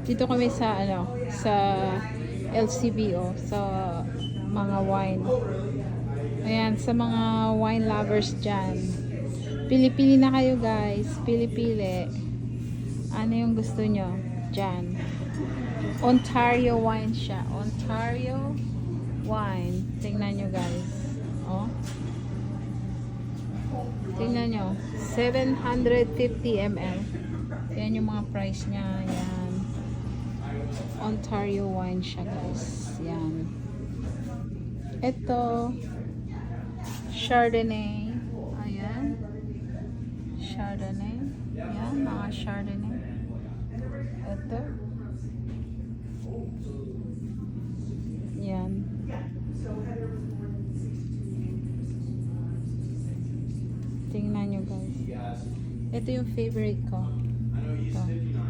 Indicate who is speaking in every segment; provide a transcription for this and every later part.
Speaker 1: Dito kami sa sa LCBO, sa mga wine. Ayan, sa mga wine lovers dyan. Pili-pili na kayo guys. Pili-pili. Ano yung gusto nyo dyan? Ontario wine siya. Ontario wine. Tingnan nyo guys. Oh. Tingnan nyo. 750 ml. Yan yung mga price niya. Yan. Ontario wine siya guys. Yan. Ito. Chardonnay. Ayan. Chardonnay. Ayan. Mga Chardonnay. Ito. Yan. Tingnan nyo guys. Ito yung favorite ko. Ito. Ito.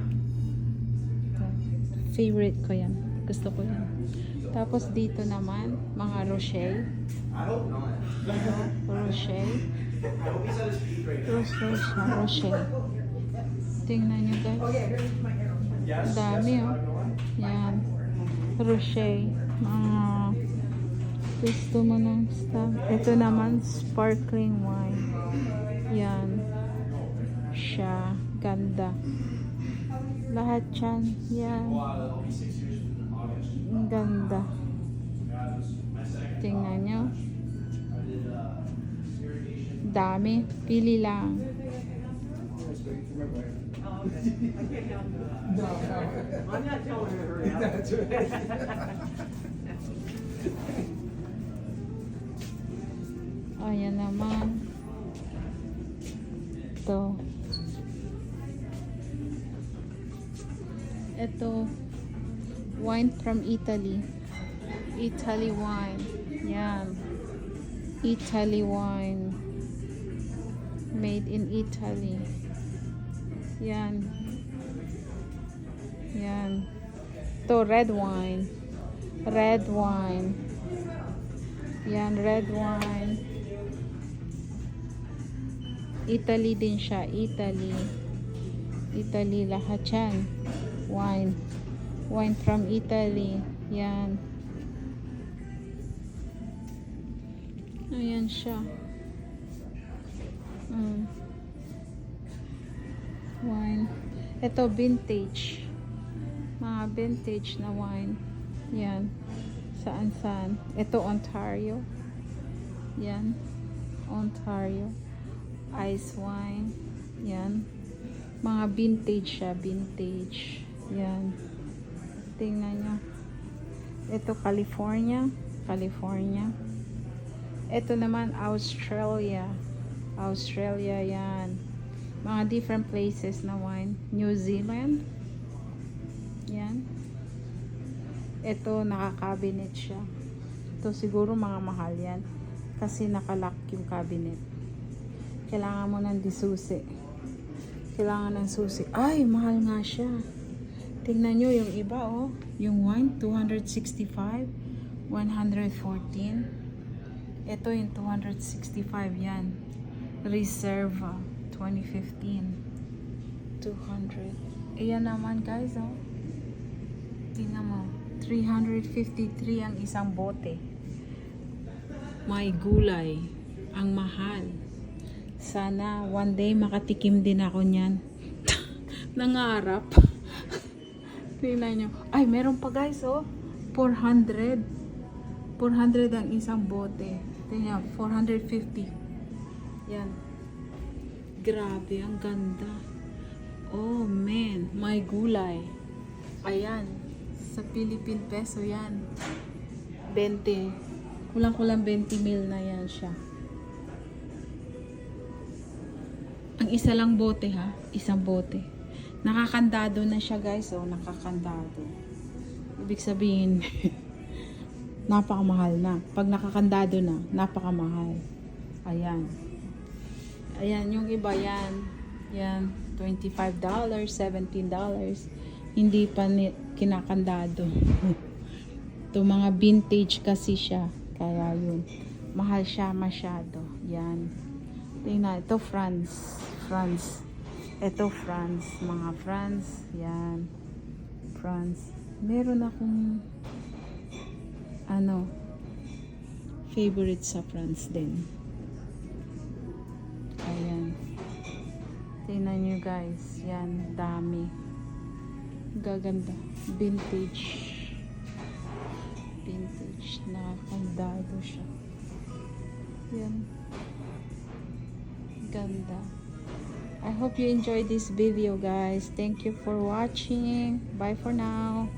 Speaker 1: Favorite ko yan. Gusto ko yan. Tapos dito naman, mga Rocher. Rocher. Rocher. Tingnan nyo guys. Ang dami oh. Yan. Rocher. Mga gusto mo ng stuff. Ito naman, sparkling wine. Yan. Siya. Ganda. Lahat yan. Yan. Ang ganda. Tingnan nyo. Dami. Pili lang. Ayan naman. Ito. Ito. Wine from Italy. Italy wine. Yan. Italy wine. Made in Italy. Yan. Yan. Ito, red wine. Red wine. Yan, red wine. Italy din siya. Italy. Italy lahat yan. Wine. Wine from Italy. Yan. Ayan siya. Wine. Ito vintage. Mga vintage na wine. Yan. Saan-saan. Ito Ontario. Yan. Ontario. Ice wine. Yan. Mga vintage siya. Vintage. Yan. Tingnan nyo. Ito California. California. Ito naman Australia. Australia yan. Mga different places na wine. New Zealand. Yan. Ito naka-cabinet siya. Ito siguro mga mahal yan. Kasi nakalock yung cabinet. Kailangan mo ng disusi. Kailangan ng susi. Ay, mahal nga siya. Tingnan nyo yung iba oh. Yung wine, 265. 114. Ito yung 265 yan. Reserva 2015. 200. Ayan naman guys oh. Tingnan mo. 353 ang isang bote. May gulay. Ang mahal. Sana one day makatikim din ako niyan. Nangarap. Tingnan nyo. Ay, meron pa guys oh. 400. 400 ang isang bote. Tingnan, 450. Yan. Grabe, ang ganda. Oh man, may gulay. Ayan. Sa Philippine peso yan. 20. Kulang-kulang 20 mil na yan siya. Ang isa lang bote ha. Isang bote. Nakakandado na siya guys. Oh, nakakandado. Ibig sabihin, napakamahal na. Pag nakakandado na, napakamahal. Ayan. Ayan, yung iba yan. Yan, $25, $17. Hindi pa kinakandado. Ito mga vintage kasi siya. Kaya yun. Mahal siya masyado. Yan. Tingnan, ito France. France. Ito, France. Mga France. Yan. France. Meron akong ano, favorite sa France din. Ayan. Tingnan nyo guys. Yan. Dami. Gaganda. Vintage. Vintage. Nakakandado siya. Yan. Ganda. I hope you enjoyed this video guys. Thank you for watching. Bye for now.